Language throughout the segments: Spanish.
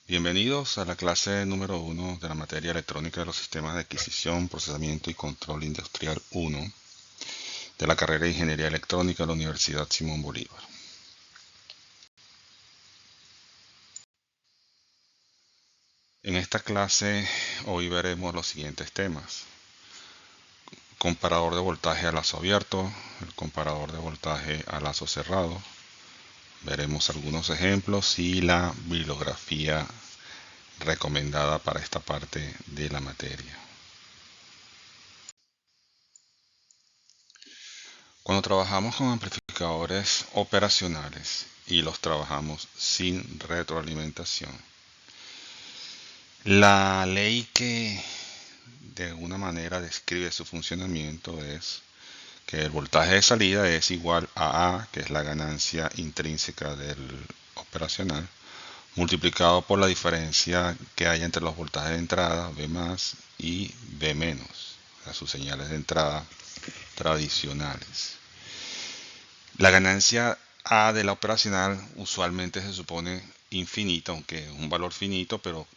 Bienvenidos a la clase número 1 de la materia electrónica de los sistemas de adquisición, procesamiento y control industrial 1 de la carrera de Ingeniería Electrónica de la Universidad Simón Bolívar. En esta clase hoy veremos los siguientes temas: comparador de voltaje a lazo abierto, el comparador de voltaje a lazo cerrado, veremos algunos ejemplos y la bibliografía recomendada para esta parte de la materia. Cuando trabajamos con amplificadores operacionales y los trabajamos sin retroalimentación, la ley que de alguna manera describe su funcionamiento es que el voltaje de salida es igual a A, que es la ganancia intrínseca del operacional, multiplicado por la diferencia que hay entre los voltajes de entrada, V más y V menos, sus señales de entrada tradicionales. La ganancia A de la operacional usualmente se supone infinita, aunque es un valor finito, pero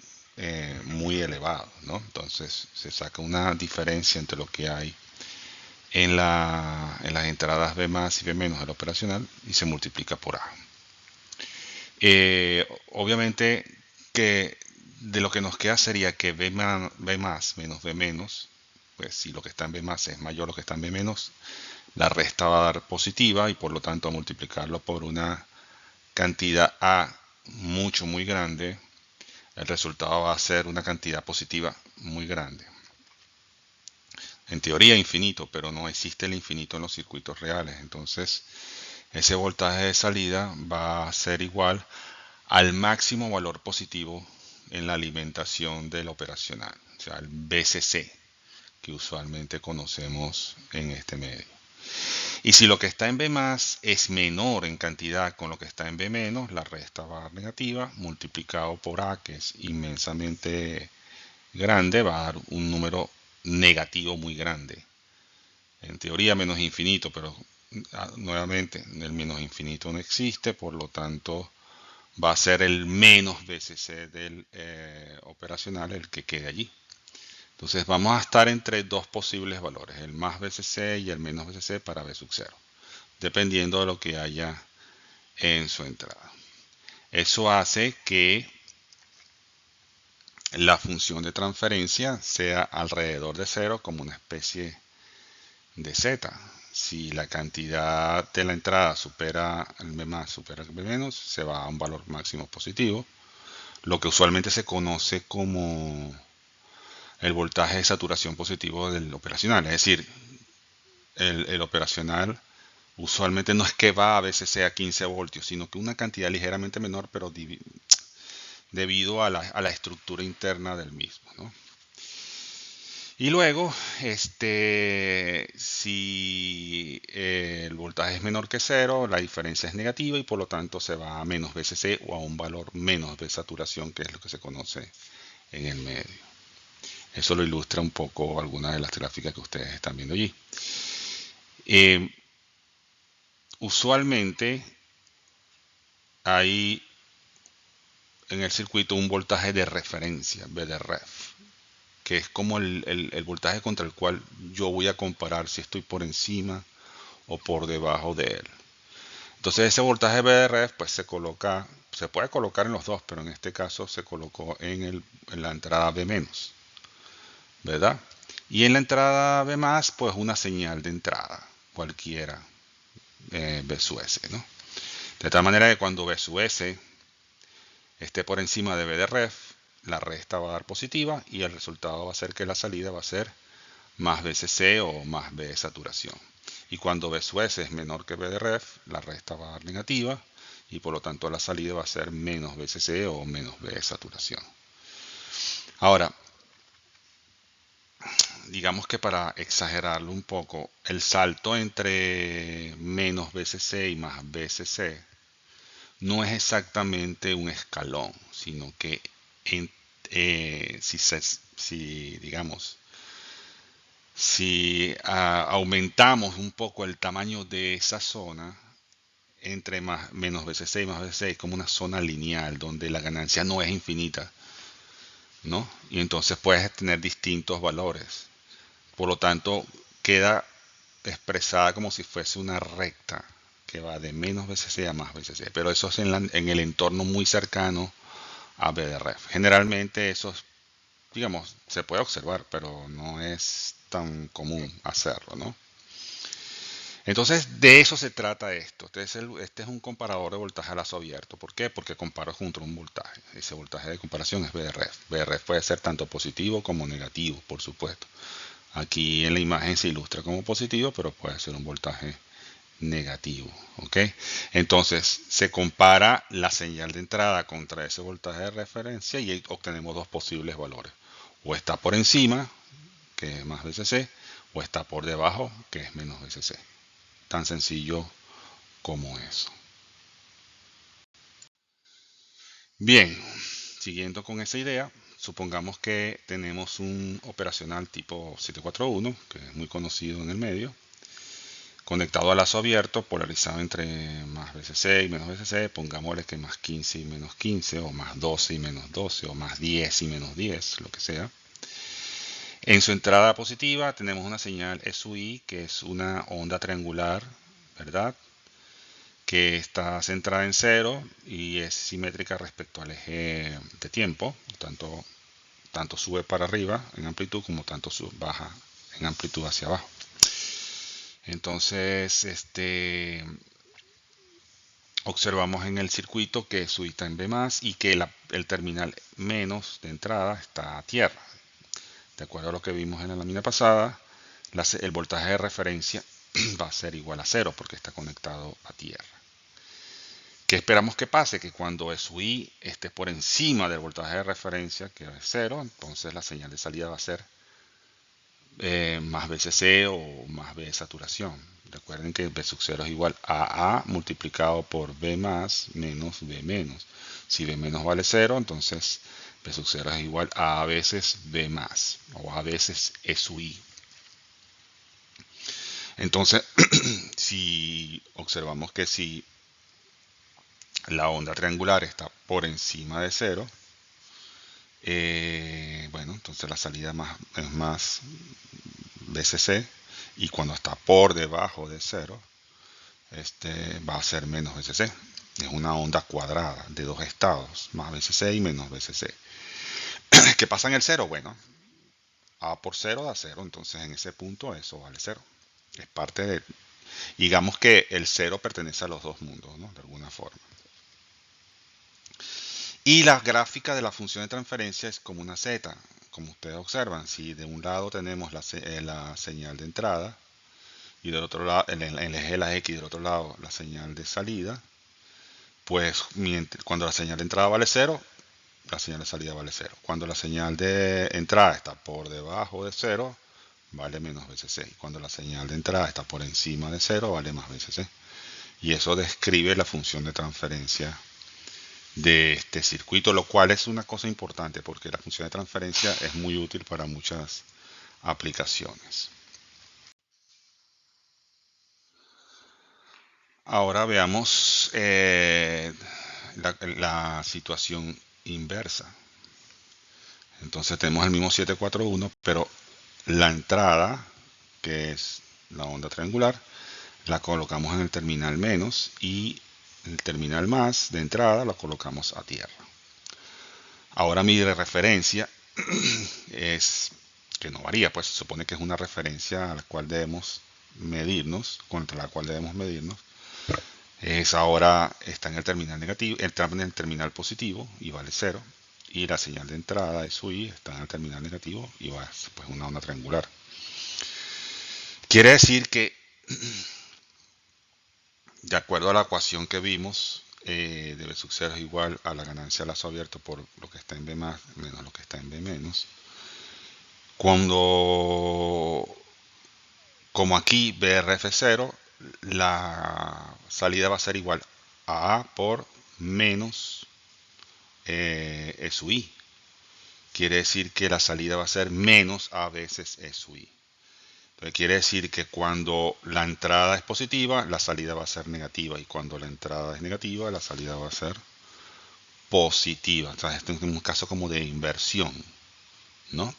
muy elevado, ¿no? Entonces se saca una diferencia entre lo que hay en las entradas B más y B menos de la operacional y se multiplica por A. Obviamente que de lo que nos queda sería que B más menos B menos, pues si lo que está en B más es mayor a lo que está en B menos, la resta va a dar positiva y por lo tanto a multiplicarlo por una cantidad A muy grande, el resultado va a ser una cantidad positiva muy grande. En teoría infinito, pero no existe el infinito en los circuitos reales. Entonces ese voltaje de salida va a ser igual al máximo valor positivo en la alimentación del operacional, o sea, el BCC, que usualmente conocemos en este medio. Y si lo que está en B más es menor en cantidad con lo que está en B menos, la resta va a dar negativa, multiplicado por A, que es inmensamente grande, va a dar un número negativo muy grande. En teoría menos infinito, pero nuevamente el menos infinito no existe, por lo tanto va a ser el menos BCC del operacional el que quede allí. Entonces vamos a estar entre dos posibles valores, el más BCC y el menos BCC para B sub 0, dependiendo de lo que haya en su entrada. Eso hace que la función de transferencia sea alrededor de 0 como una especie de Z. Si la cantidad de la entrada supera el B más, supera el B menos, se va a un valor máximo positivo, lo que usualmente se conoce como el voltaje de saturación positivo del operacional. Es decir, el operacional usualmente no es que va a veces sea 15 voltios, sino que una cantidad ligeramente menor, pero debido a la estructura interna del mismo, ¿no? Y luego, si el voltaje es menor que 0, la diferencia es negativa y por lo tanto se va a menos BCC o a un valor menos de saturación, que es lo que se conoce en el medio. Eso lo ilustra un poco algunas de las gráficas que ustedes están viendo allí. Usualmente hay en el circuito un voltaje de referencia, VDREF, que es como el voltaje contra el cual yo voy a comparar si estoy por encima o por debajo de él. Entonces ese voltaje VDREF pues se puede colocar en los dos, pero en este caso se colocó en la entrada B menos, ¿verdad? Y en la entrada B más, pues una señal de entrada, cualquiera, B sub S, ¿no? De tal manera que cuando B sub S esté por encima de B de ref, la resta va a dar positiva y el resultado va a ser que la salida va a ser más BCC o más B de saturación. Y cuando B sub S es menor que B de ref, la resta va a dar negativa y por lo tanto la salida va a ser menos BCC o menos B de saturación. Ahora, digamos que para exagerarlo un poco, el salto entre menos BCC y más BCC no es exactamente un escalón, sino que si aumentamos un poco el tamaño de esa zona, entre más, menos BCC y más BCC es como una zona lineal donde la ganancia no es infinita, ¿no? Y entonces puedes tener distintos valores. Por lo tanto, queda expresada como si fuese una recta que va de menos BCC a más BCC, pero eso es en el entorno muy cercano a BDRF. Generalmente eso, digamos, se puede observar, pero no es tan común hacerlo, ¿no? Entonces, de eso se trata esto. Este es un comparador de voltaje a lazo abierto. ¿Por qué? Porque comparo junto a un voltaje. Ese voltaje de comparación es VRF. VRF puede ser tanto positivo como negativo, por supuesto. Aquí en la imagen se ilustra como positivo, pero puede ser un voltaje negativo. ¿Ok? Entonces, se compara la señal de entrada contra ese voltaje de referencia y ahí obtenemos dos posibles valores. O está por encima, que es más VCC, o está por debajo, que es menos VCC. Tan sencillo como eso. Bien, siguiendo con esa idea, supongamos que tenemos un operacional tipo 741, que es muy conocido en el medio, conectado a lazo abierto, polarizado entre más BCC y menos BCC, pongámosle que más 15 y menos 15, o más 12 y menos 12, o más 10 y menos 10, lo que sea. En su entrada positiva tenemos una señal SUI, que es una onda triangular, ¿verdad? Que está centrada en cero y es simétrica respecto al eje de tiempo, tanto sube para arriba en amplitud como tanto baja en amplitud hacia abajo. Entonces, observamos en el circuito que su I está en B más y que el terminal menos de entrada está a tierra. De acuerdo a lo que vimos en la lámina pasada, el voltaje de referencia va a ser igual a cero porque está conectado a tierra. ¿Qué esperamos que pase? Que cuando SUI esté por encima del voltaje de referencia, que es cero, entonces la señal de salida va a ser más BCC o más B de saturación. Recuerden que B sub 0 es igual a A multiplicado por B más menos B menos. Si B menos vale 0, entonces B sub 0 es igual a veces B más o a veces SUI. Entonces, si observamos que si la onda triangular está por encima de 0, bueno, entonces la salida es más BCC y cuando está por debajo de 0, va a ser menos BCC. Es una onda cuadrada de dos estados, más BCC y menos BCC. ¿Qué pasa en el 0? Bueno, A por 0 da 0, entonces en ese punto eso vale 0. Es parte de, digamos que el 0 pertenece a los dos mundos, ¿no? De alguna forma. Y la gráfica de la función de transferencia es como una Z, como ustedes observan. Si de un lado tenemos la señal de entrada y del otro lado, el eje de la X y del otro lado la señal de salida, pues cuando la señal de entrada vale 0, la señal de salida vale 0. Cuando la señal de entrada está por debajo de 0, vale menos BCC. Y cuando la señal de entrada está por encima de 0, vale más BCC. Y eso describe la función de transferencia de este circuito, lo cual es una cosa importante porque la función de transferencia es muy útil para muchas aplicaciones. Ahora veamos la situación inversa. Entonces tenemos el mismo 741, pero la entrada, que es la onda triangular, la colocamos en el terminal menos y el terminal más de entrada lo colocamos a tierra. Ahora mi referencia es que no varía, pues se supone que es una referencia a la cual debemos medirnos, contra la cual debemos medirnos. Es ahora está en el terminal negativo, está en el terminal positivo y vale 0. Y la señal de entrada de SUI está en el terminal negativo y va pues una onda triangular. Quiere decir que, de acuerdo a la ecuación que vimos, dB sub 0 es igual a la ganancia de lazo abierto por lo que está en B más menos lo que está en B menos. Cuando, como aquí BRF 0, la salida va a ser igual a A por menos SUI. Quiere decir que la salida va a ser menos A veces SUI. Entonces quiere decir que cuando la entrada es positiva, la salida va a ser negativa. Y cuando la entrada es negativa, la salida va a ser positiva. Entonces, este es un caso como de inversión, ¿no?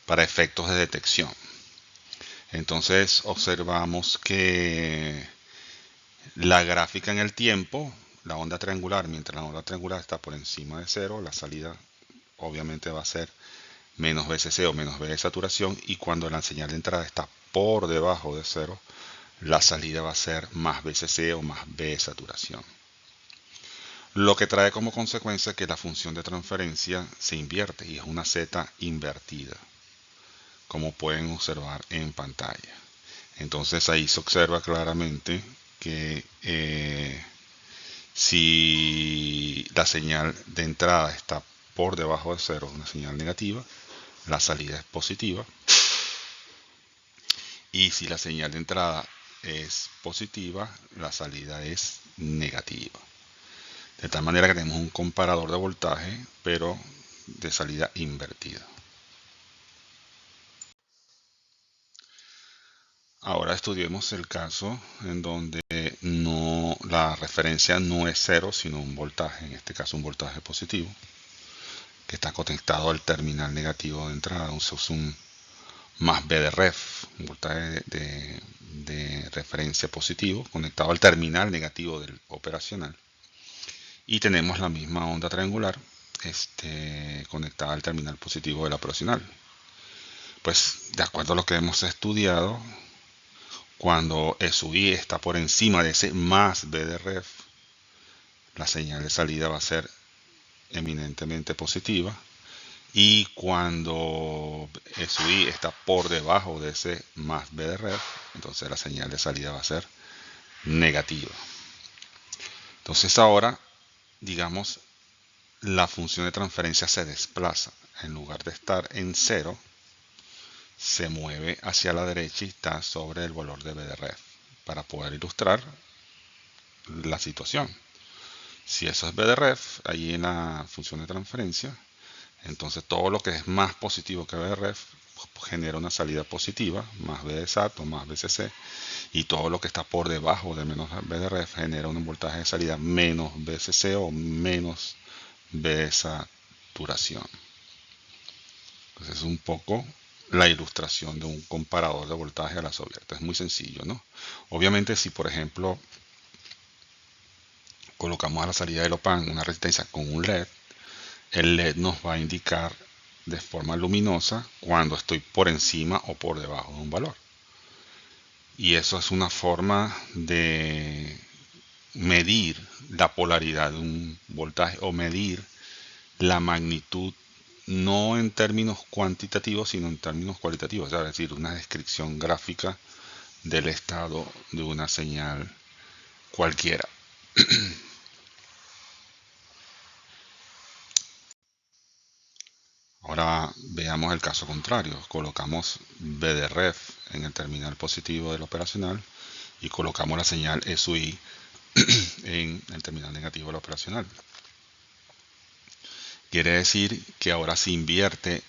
Para efectos de detección. Entonces observamos que la gráfica en el tiempo, la onda triangular, mientras la onda triangular está por encima de cero, la salida obviamente va a ser menos BCC o menos B de saturación, y cuando la señal de entrada está por debajo de cero, la salida va a ser más BCC o más B de saturación. Lo que trae como consecuencia que la función de transferencia se invierte y es una Z invertida, como pueden observar en pantalla. Entonces ahí se observa claramente que si la señal de entrada está por debajo de cero, una señal negativa, la salida es positiva. Y si la señal de entrada es positiva, la salida es negativa. De tal manera que tenemos un comparador de voltaje, pero de salida invertida. Ahora estudiemos el caso en donde la referencia no es cero, sino un voltaje, en este caso un voltaje positivo, que está conectado al terminal negativo de entrada. Es un más B de ref, un voltaje de referencia positivo, conectado al terminal negativo del operacional. Y tenemos la misma onda triangular conectada al terminal positivo del operacional. Pues de acuerdo a lo que hemos estudiado, cuando E sub i está por encima de ese más B de ref, la señal de salida va a ser eminentemente positiva. Y cuando E sub i está por debajo de ese más B de ref, entonces la señal de salida va a ser negativa. Entonces ahora, digamos, la función de transferencia se desplaza. En lugar de estar en cero, se mueve hacia la derecha y está sobre el valor de B de ref, para poder ilustrar la situación. Si eso es B de ref, ahí en la función de transferencia, entonces todo lo que es más positivo que B de ref genera una salida positiva, más B de sat o más BCC, y todo lo que está por debajo de menos B de ref genera un voltaje de salida menos BCC o menos B de saturación. Entonces es un poco la ilustración de un comparador de voltaje a las abiertas. Es muy sencillo, ¿no? Obviamente si por ejemplo colocamos a la salida del OPAN una resistencia con un LED, el LED nos va a indicar de forma luminosa cuando estoy por encima o por debajo de un valor. Y eso es una forma de medir la polaridad de un voltaje o medir la magnitud, no en términos cuantitativos, sino en términos cualitativos, es decir, una descripción gráfica del estado de una señal cualquiera. Ahora veamos el caso contrario. Colocamos B de ref en el terminal positivo del operacional y colocamos la señal E sub i en el terminal negativo del operacional. Quiere decir que ahora se invierte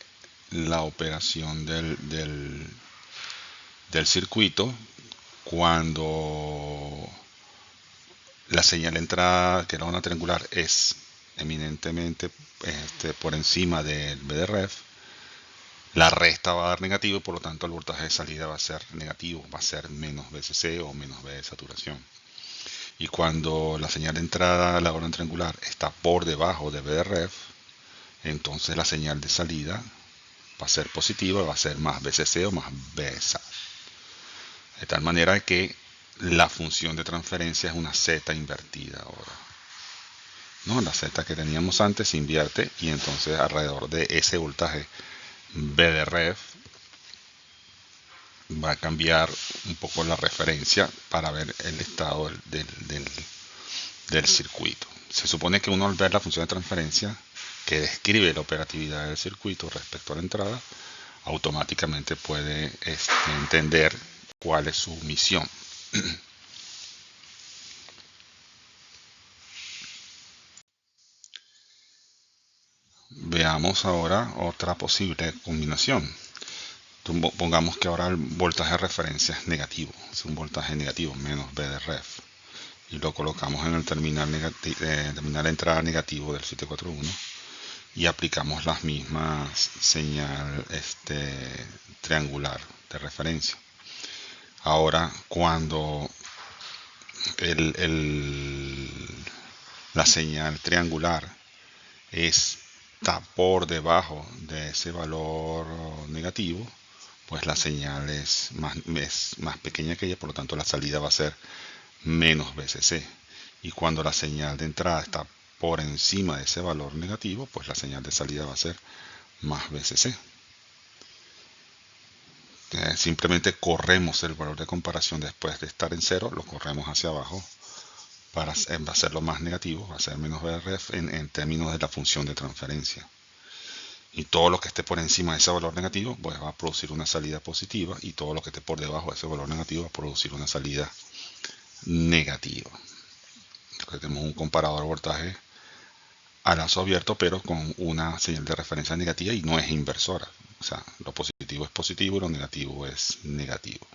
la operación del circuito cuando la señal de entrada, que era una triangular, es eminentemente por encima del B de ref. La resta va a dar negativo y por lo tanto el voltaje de salida va a ser negativo, va a ser menos BCC o menos B de saturación. Y cuando la señal de entrada, la onda triangular, está por debajo de B de ref, entonces la señal de salida va a ser positiva, va a ser más BCC o más BSA. De tal manera que la función de transferencia es una Z invertida ahora. ¿No? La Z que teníamos antes se invierte y entonces alrededor de ese voltaje B de ref va a cambiar un poco la referencia para ver el estado del circuito. Se supone que uno al ver la función de transferencia que describe la operatividad del circuito respecto a la entrada, automáticamente puede entender cuál es su misión. Veamos ahora otra posible combinación. Pongamos que ahora el voltaje de referencia es negativo, es un voltaje negativo, menos V de ref. Y lo colocamos en el terminal de entrada negativo del 741 y aplicamos las mismas señal triangular de referencia. Ahora, cuando la señal triangular está por debajo de ese valor negativo, pues la señal es más pequeña que ella, por lo tanto la salida va a ser menos BCC. Y cuando la señal de entrada está por encima de ese valor negativo, pues la señal de salida va a ser más BCC. Simplemente corremos el valor de comparación después de estar en cero, lo corremos hacia abajo para hacerlo más negativo, va a ser menos BRF en términos de la función de transferencia. Y todo lo que esté por encima de ese valor negativo, pues va a producir una salida positiva, y todo lo que esté por debajo de ese valor negativo va a producir una salida negativa. Entonces tenemos un comparador de voltaje a lazo abierto, pero con una señal de referencia negativa, y no es inversora. O sea, lo positivo es positivo y lo negativo es negativo.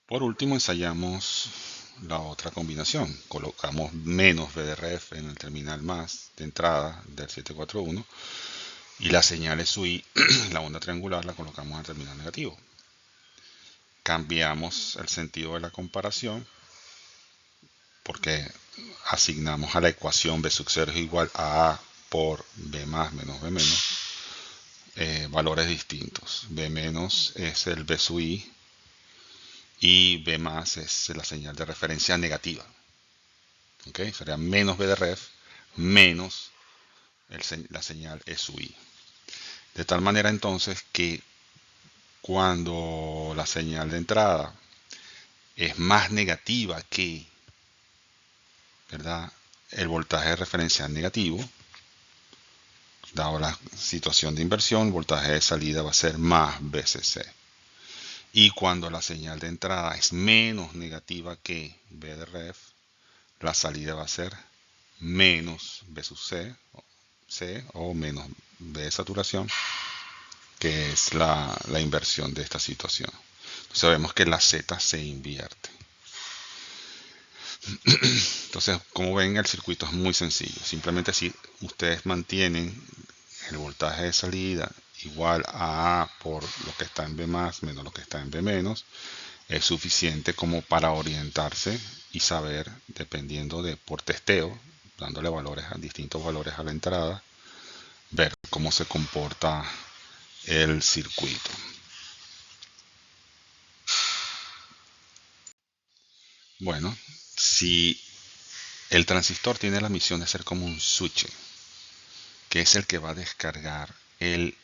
Por último, ensayamos la otra combinación. Colocamos menos VDRF en el terminal más de entrada del 741 y la señal SUI, la onda triangular, la colocamos en el terminal negativo. Cambiamos el sentido de la comparación porque asignamos a la ecuación B sub 0 es igual a A por B más menos B menos valores distintos. B menos es el B sub I y B más es la señal de referencia negativa. ¿Okay? Sería menos B de ref menos la señal E sub I. De tal manera entonces que cuando la señal de entrada es más negativa que, ¿verdad?, el voltaje de referencia negativo, dado la situación de inversión, el voltaje de salida va a ser más BCC. Y cuando la señal de entrada es menos negativa que B de ref, la salida va a ser menos B sub C o menos B de saturación, que es la inversión de esta situación. Entonces vemos que la Z se invierte. Entonces, como ven, el circuito es muy sencillo. Simplemente si ustedes mantienen el voltaje de salida igual a A por lo que está en B más menos lo que está en B menos, es suficiente como para orientarse y saber, dependiendo de por testeo, dándole distintos valores a la entrada, ver cómo se comporta el circuito. Bueno, si el transistor tiene la misión de ser como un switch, que es el que va a descargar el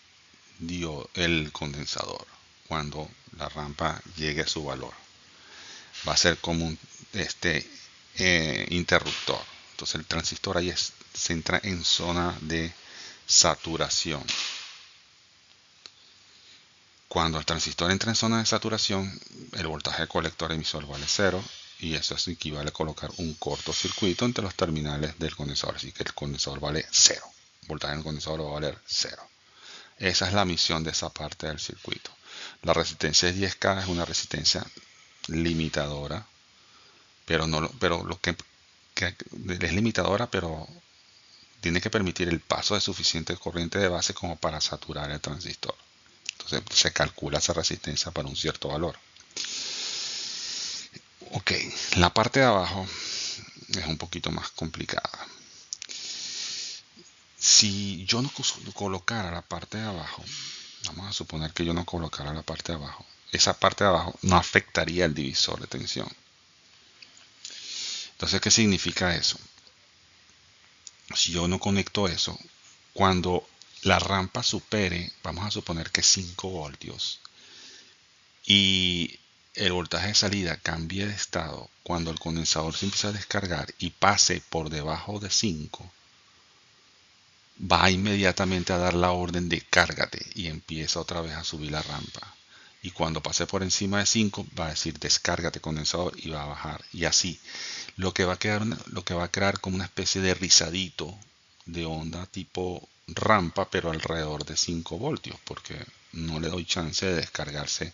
condensador cuando la rampa llegue a su valor, va a ser como un interruptor. Entonces el transistor ahí se entra en zona de saturación. Cuando el transistor entra en zona de saturación, el voltaje colector emisor vale 0, y eso equivale a colocar un cortocircuito entre los terminales del condensador. Así que el condensador vale 0. El voltaje del condensador va a valer 0. Esa es la misión de esa parte del circuito. La resistencia es 10K, es una resistencia limitadora, pero es limitadora, pero tiene que permitir el paso de suficiente corriente de base como para saturar el transistor. Entonces se calcula esa resistencia para un cierto valor. Ok, la parte de abajo es un poquito más complicada. Si yo no colocara la parte de abajo, vamos a suponer que yo no colocara la parte de abajo, esa parte de abajo no afectaría el divisor de tensión. Entonces, ¿qué significa eso? Si yo no conecto eso, cuando la rampa supere, vamos a suponer que 5 voltios, y el voltaje de salida cambie de estado, cuando el condensador se empieza a descargar y pase por debajo de 5, va inmediatamente a dar la orden de cárgate y empieza otra vez a subir la rampa. Y cuando pase por encima de 5 va a decir descárgate condensador y va a bajar. Y así, lo que va a crear como una especie de rizadito de onda tipo rampa, pero alrededor de 5 voltios, porque no le doy chance de descargarse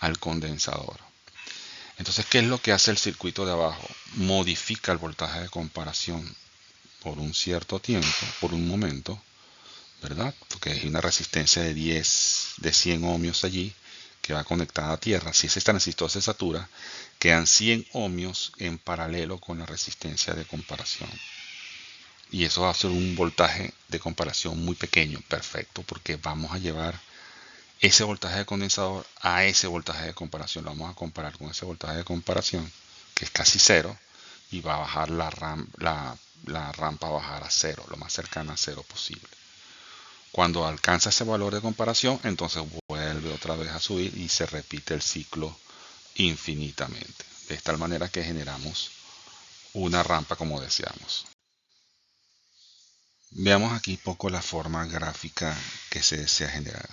al condensador. Entonces, ¿qué es lo que hace el circuito de abajo? Modifica el voltaje de comparación por un cierto tiempo, por un momento, ¿verdad? Porque hay una resistencia de 100 ohmios allí que va conectada a tierra. Si ese transistor se satura, quedan 100 ohmios en paralelo con la resistencia de comparación. Y eso va a ser un voltaje de comparación muy pequeño, perfecto, porque vamos a llevar ese voltaje de condensador a ese voltaje de comparación. Lo vamos a comparar con ese voltaje de comparación, que es casi cero, y va a bajar la rampa a bajar a cero, lo más cercana a cero posible. Cuando alcanza ese valor de comparación, entonces vuelve otra vez a subir y se repite el ciclo infinitamente. De tal manera que generamos una rampa como deseamos. Veamos aquí poco la forma gráfica que se desea generar.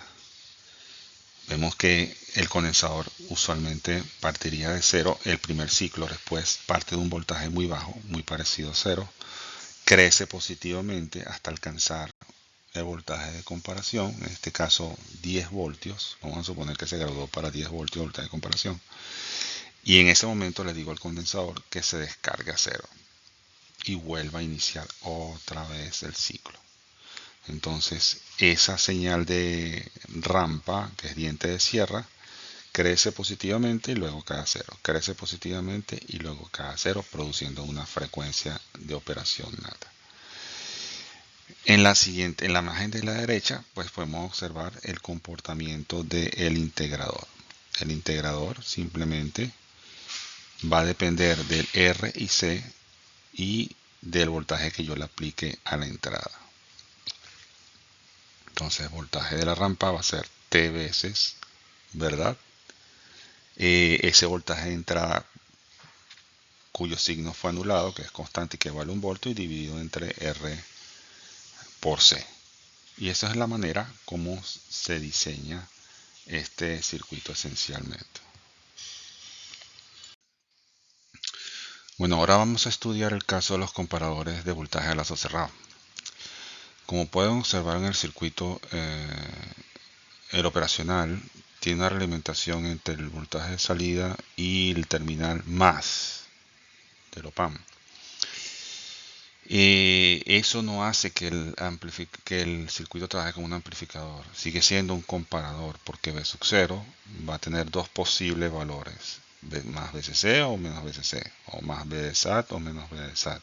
Vemos que el condensador usualmente partiría de cero el primer ciclo, después parte de un voltaje muy bajo, muy parecido a cero, crece positivamente hasta alcanzar el voltaje de comparación, en este caso 10 voltios, vamos a suponer que se graduó para 10 voltios de voltaje de comparación, y en ese momento le digo al condensador que se descargue a cero y vuelva a iniciar otra vez el ciclo. Entonces esa señal de rampa, que es diente de sierra, crece positivamente y luego cae a cero, crece positivamente y luego cae a cero, produciendo una frecuencia de operación nata. En la imagen de la derecha, pues podemos observar el comportamiento del integrador. El integrador simplemente va a depender del R y C y del voltaje que yo le aplique a la entrada. Entonces el voltaje de la rampa va a ser T veces, ¿verdad? Ese voltaje de entrada cuyo signo fue anulado, que es constante y que vale 1 voltio, y dividido entre R por C. Y esa es la manera como se diseña este circuito esencialmente. Bueno, ahora vamos a estudiar el caso de los comparadores de voltaje a lazo cerrado. Como pueden observar en el circuito, el operacional tiene una realimentación entre el voltaje de salida y el terminal más del OP-AMP. Eso no hace que el circuito trabaje como un amplificador. Sigue siendo un comparador, porque V sub 0 va a tener dos posibles valores: más VCC o menos VCC, o más V de SAT o menos V de SAT.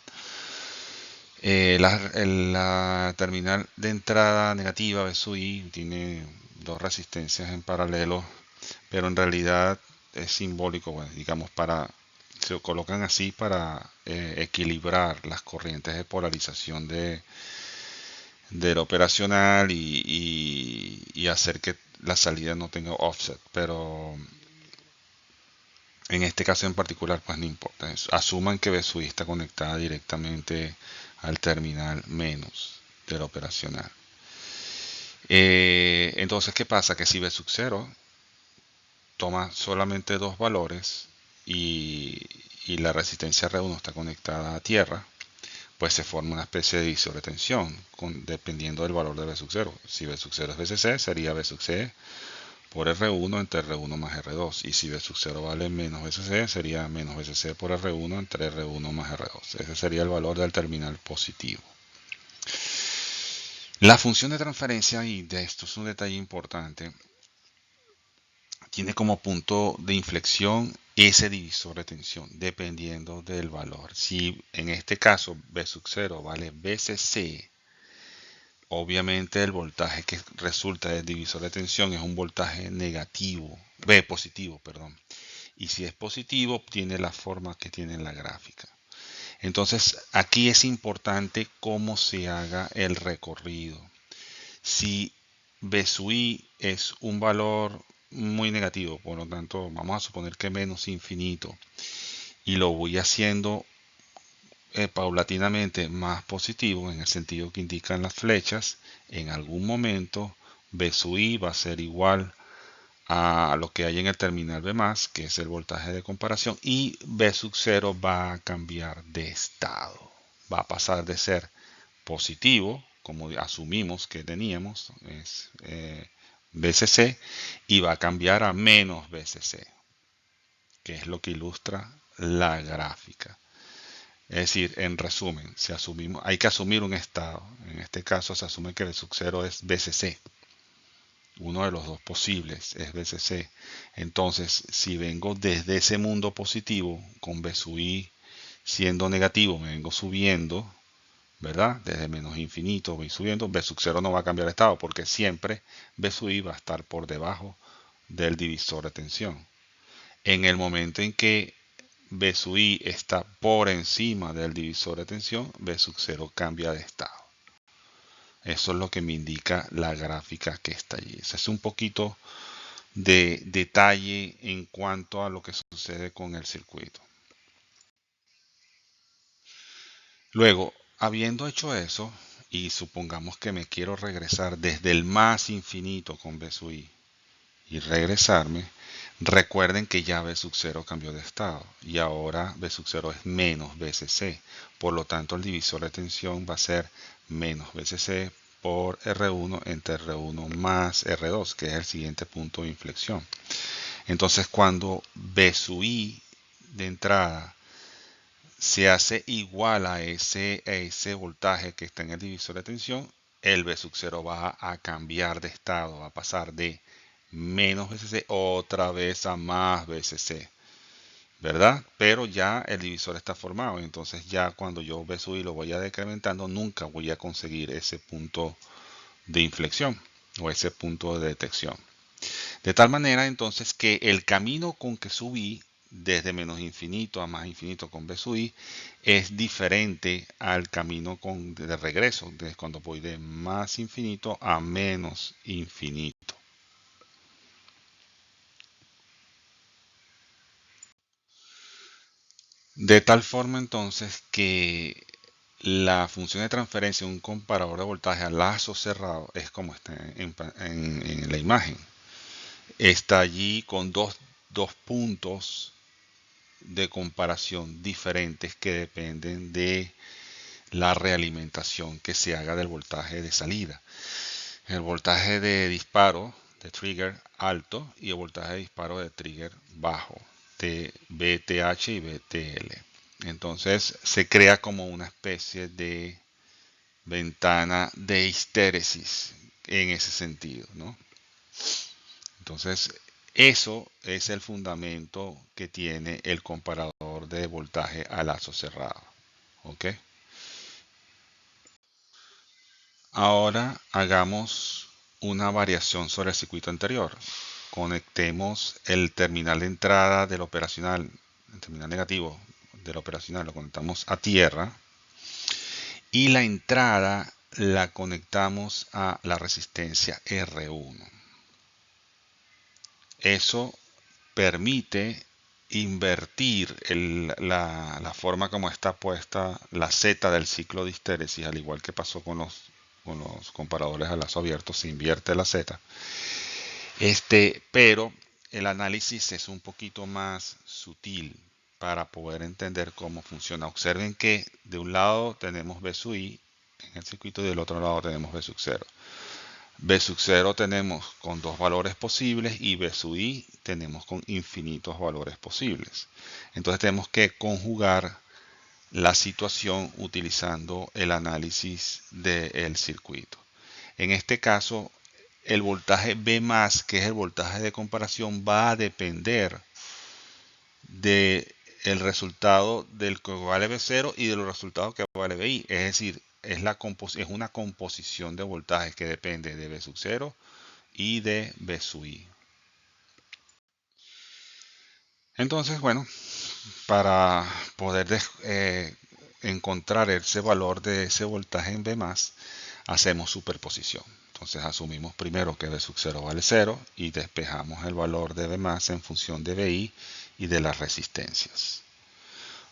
La terminal de entrada negativa, V sub I, tiene dos resistencias en paralelo, pero en realidad es simbólico, bueno, digamos, se colocan así para equilibrar las corrientes de polarización del operacional y hacer que la salida no tenga offset, pero en este caso en particular pues no importa. Asuman que V sub I está conectada directamente al terminal menos del operacional. Entonces, ¿qué pasa? Que si V sub 0 toma solamente dos valores y la resistencia R1 está conectada a tierra, pues se forma una especie de divisor de tensión dependiendo del valor de V sub 0. Si V sub 0 es VCC, sería V sub C por R1 entre R1 más R2. Y si V sub 0 vale menos VCC, sería menos VCC por R1 entre R1 más R2. Ese sería el valor del terminal positivo. La función de transferencia, y de esto es un detalle importante, tiene como punto de inflexión ese divisor de tensión, dependiendo del valor. Si en este caso V sub 0 vale VCC, obviamente el voltaje que resulta del divisor de tensión es un voltaje negativo, positivo, perdón. Y si es positivo, obtiene la forma que tiene en la gráfica. Entonces, aquí es importante cómo se haga el recorrido. Si V sub I es un valor muy negativo, por lo tanto, vamos a suponer que menos infinito, y lo voy haciendo paulatinamente más positivo, en el sentido que indican las flechas, en algún momento V sub I va a ser igual a lo que hay en el terminal V+, que es el voltaje de comparación, y V sub 0 va a cambiar de estado. Va a pasar de ser positivo, como asumimos que teníamos, es BCC, y va a cambiar a menos BCC, que es lo que ilustra la gráfica. Es decir, en resumen, si asumimos, hay que asumir un estado. En este caso se asume que B sub 0 es BCC. Uno de los dos posibles es BCC. Entonces, si vengo desde ese mundo positivo, con B sub I siendo negativo, me vengo subiendo, ¿verdad? Desde menos infinito voy subiendo. B sub 0 no va a cambiar de estado porque siempre B sub I va a estar por debajo del divisor de tensión. En el momento en que B sub I está por encima del divisor de tensión, B sub 0 cambia de estado. Eso es lo que me indica la gráfica que está allí. Ese es un poquito de detalle en cuanto a lo que sucede con el circuito. Luego, habiendo hecho eso, y supongamos que me quiero regresar desde el más infinito con B sub I y regresarme, recuerden que ya B sub 0 cambió de estado y ahora B sub 0 es menos BCC. Por lo tanto, el divisor de tensión va a ser menos BCC por R1 entre R1 más R2, que es el siguiente punto de inflexión. Entonces, cuando B sub I de entrada se hace igual a ese voltaje que está en el divisor de tensión, el B sub 0 va a cambiar de estado, va a pasar de menos BCC otra vez a más BCC, ¿verdad? Pero ya el divisor está formado, entonces ya cuando yo B sub I lo vaya decrementando, nunca voy a conseguir ese punto de inflexión o ese punto de detección. De tal manera entonces que el camino con que subí desde menos infinito a más infinito con B sub I es diferente al camino de regreso, de cuando voy de más infinito a menos infinito. De tal forma entonces que la función de transferencia de un comparador de voltaje a lazo cerrado es como está en la imagen. Está allí con dos puntos de comparación diferentes que dependen de la realimentación que se haga del voltaje de salida. El voltaje de disparo de trigger alto y el voltaje de disparo de trigger bajo, de VTH y VTL. Entonces se crea como una especie de ventana de histéresis en ese sentido, ¿no? Entonces, eso es el fundamento que tiene el comparador de voltaje a lazo cerrado. ¿Ok? Ahora hagamos una variación sobre el circuito anterior. Conectemos el terminal de entrada del operacional, el terminal negativo del operacional, lo conectamos a tierra y la entrada la conectamos a la resistencia R1. Eso permite invertir la forma como está puesta la Z del ciclo de histéresis, al igual que pasó con los comparadores a lazo abierto, se invierte la Z. Pero el análisis es un poquito más sutil para poder entender cómo funciona. Observen que de un lado tenemos B sub I en el circuito y del otro lado tenemos B sub 0. B sub 0 tenemos con dos valores posibles y B sub I tenemos con infinitos valores posibles. Entonces tenemos que conjugar la situación utilizando el análisis del circuito. En este caso, el voltaje B+, que es el voltaje de comparación, va a depender del resultado del que vale B0 y de los resultados que vale BI. Es decir, es una composición de voltajes que depende de B sub 0 y de B sub I. Entonces, bueno, para poder encontrar ese valor de ese voltaje en B+, hacemos superposición. Entonces asumimos primero que B sub 0 vale 0 y despejamos el valor de B+ en función de BI y de las resistencias.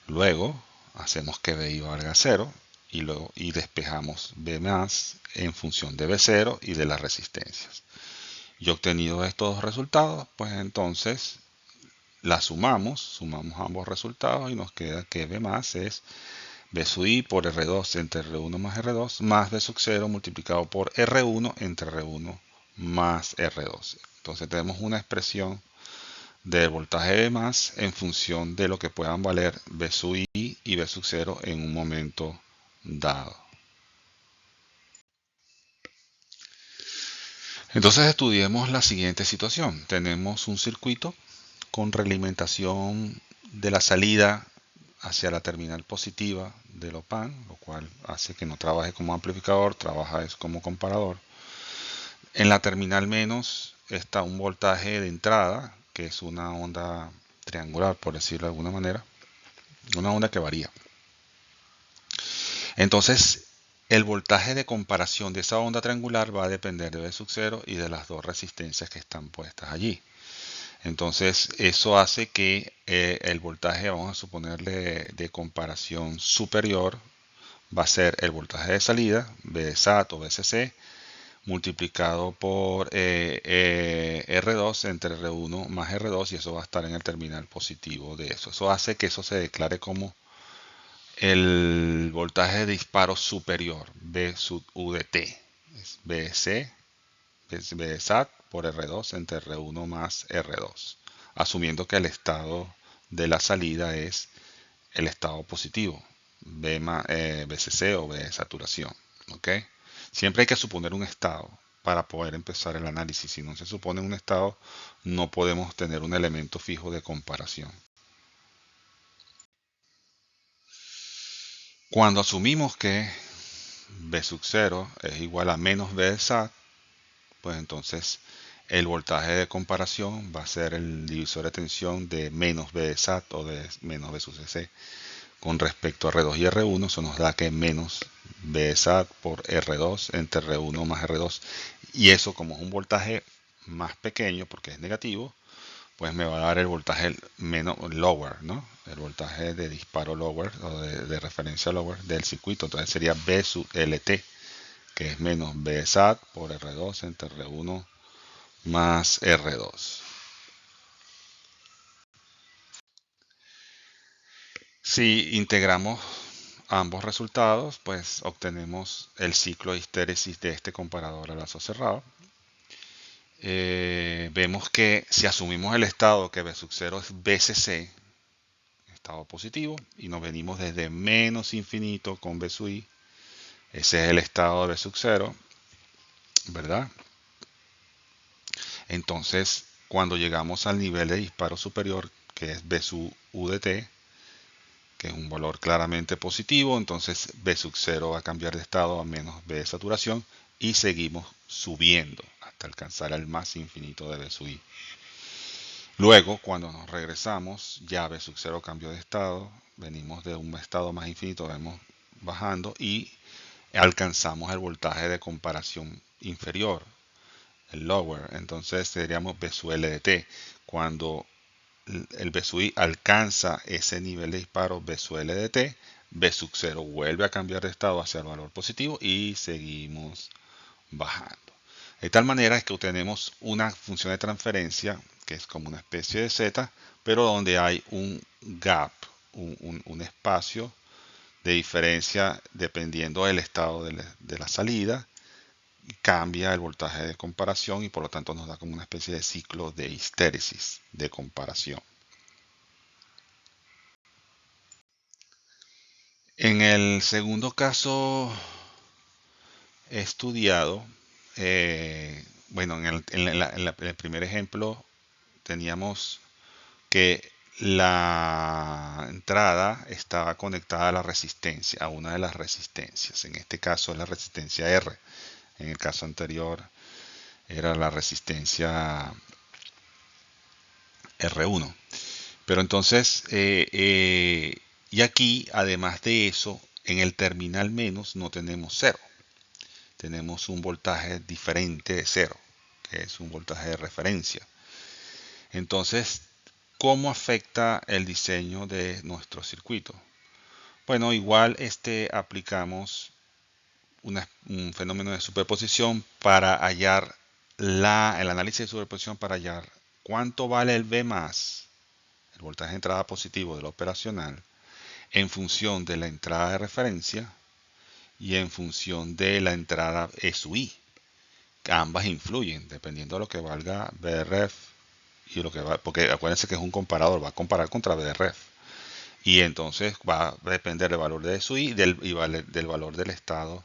Luego hacemos que BI valga 0 y despejamos B+ en función de B0 y de las resistencias. Y obtenido estos dos resultados, pues entonces la sumamos ambos resultados y nos queda que B+ es B sub I por R2 entre R1 más R2 más B sub 0 multiplicado por R1 entre R1 más R2. Entonces tenemos una expresión del voltaje B más en función de lo que puedan valer B sub I y B sub 0 en un momento dado. Entonces estudiemos la siguiente situación. Tenemos un circuito con realimentación de la salida hacia la terminal positiva del OP-AMP, lo cual hace que no trabaje como amplificador, trabaja como comparador. En la terminal menos está un voltaje de entrada, que es una onda triangular, por decirlo de alguna manera, una onda que varía. Entonces, el voltaje de comparación de esa onda triangular va a depender de B sub 0 y de las dos resistencias que están puestas allí. Entonces, eso hace que el voltaje, vamos a suponerle de comparación superior, va a ser el voltaje de salida, BSAT o BCC, multiplicado por R2 entre R1 más R2, y eso va a estar en el terminal positivo de eso. Eso hace que eso se declare como el voltaje de disparo superior, B sub U de T, es BC, BSAT por R2 entre R1 más R2, asumiendo que el estado de la salida es el estado positivo, BCC o B de saturación. ¿Okay? Siempre hay que suponer un estado para poder empezar el análisis. Si no se supone un estado, no podemos tener un elemento fijo de comparación. Cuando asumimos que B sub 0 es igual a menos B de SAT, pues entonces el voltaje de comparación va a ser el divisor de tensión de menos B de SAT o de menos B sub CC. Con respecto a R2 y R1, eso nos da que menos B SAT por R2 entre R1 más R2. Y eso, como es un voltaje más pequeño, porque es negativo, pues me va a dar el voltaje menos lower, ¿no? El voltaje de disparo lower o de referencia lower del circuito. Entonces sería B sub LT, que es menos B SAT por R2 entre R1 más R2. Si integramos ambos resultados, pues obtenemos el ciclo de histéresis de este comparador a lazo cerrado. Vemos que si asumimos el estado que B sub 0 es BCC, estado positivo, y nos venimos desde menos infinito con B sub I, ese es el estado de B sub 0, ¿verdad? Entonces, cuando llegamos al nivel de disparo superior, que es B sub U de T, que es un valor claramente positivo, entonces B sub 0 va a cambiar de estado a menos B de saturación y seguimos subiendo hasta alcanzar el más infinito de B sub I. Luego, cuando nos regresamos, ya B sub 0 cambió de estado, venimos de un estado más infinito, vemos bajando y alcanzamos el voltaje de comparación inferior, el lower. Entonces seríamos B sub L de T. Cuando el B sub I alcanza ese nivel de disparo B sub L de T, B sub 0 vuelve a cambiar de estado hacia el valor positivo y seguimos bajando. De tal manera es que obtenemos una función de transferencia que es como una especie de Z, pero donde hay un gap, un espacio de diferencia dependiendo del estado de la salida. Cambia el voltaje de comparación y por lo tanto nos da como una especie de ciclo de histéresis de comparación. En el segundo caso estudiado, bueno, en el primer ejemplo teníamos que la entrada estaba conectada a la resistencia, a una de las resistencias. En este caso es la resistencia R. En el caso anterior era la resistencia R1. Pero entonces, y aquí, además de eso, en el terminal menos no tenemos cero. Tenemos un voltaje diferente de cero, que es un voltaje de referencia. Entonces, ¿cómo afecta el diseño de nuestro circuito? Bueno, igual aplicamos un fenómeno de superposición para hallar el análisis de superposición para hallar cuánto vale el V más, el voltaje de entrada positivo del operacional, en función de la entrada de referencia y en función de la entrada SUI. Ambas influyen, dependiendo de lo que valga BDREF y lo que va, porque acuérdense que es un comparador, va a comparar contra BDREF. Y entonces va a depender del valor de SUI del valor del estado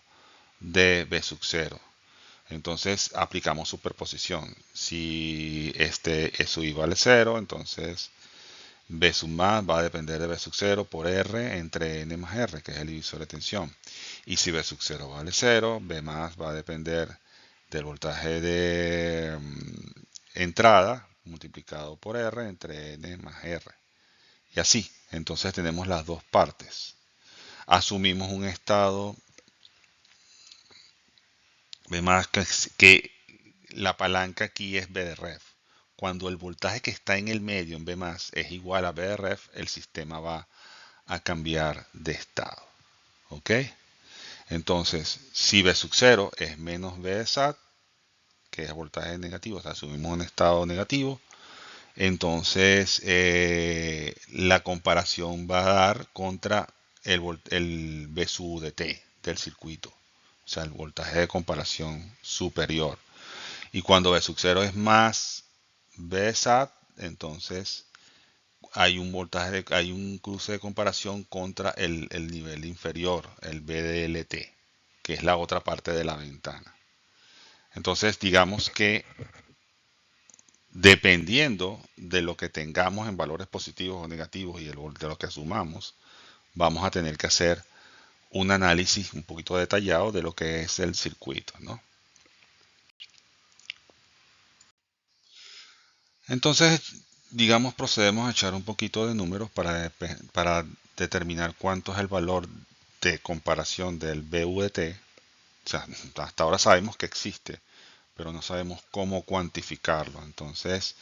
de B sub 0. Entonces aplicamos superposición. Si este SUI vale 0, entonces B sub más va a depender de B sub 0 por R entre N más R, que es el divisor de tensión. Y si B sub 0 vale 0, B más va a depender del voltaje de entrada multiplicado por R entre N más R. Y así, entonces tenemos las dos partes. Asumimos un estado B más que la palanca aquí es B de ref. Cuando el voltaje que está en el medio en B más es igual a B de ref, el sistema va a cambiar de estado. ¿Ok? Entonces, si B sub 0 es menos B de SAT, que es voltaje negativo, o sea, asumimos un estado negativo, entonces la comparación va a dar contra el B sub de T del circuito, o sea, el voltaje de comparación superior. Y cuando B sub 0 es más B SAT, entonces hay un voltaje, hay un cruce de comparación contra el nivel inferior, el BDLT, que es la otra parte de la ventana. Entonces, digamos que dependiendo de lo que tengamos en valores positivos o negativos y de lo que asumamos, vamos a tener que hacer un análisis un poquito detallado de lo que es el circuito, ¿no? Entonces, digamos, procedemos a echar un poquito de números para determinar cuánto es el valor de comparación del BVT. O sea, hasta ahora sabemos que existe, pero no sabemos cómo cuantificarlo. Entonces,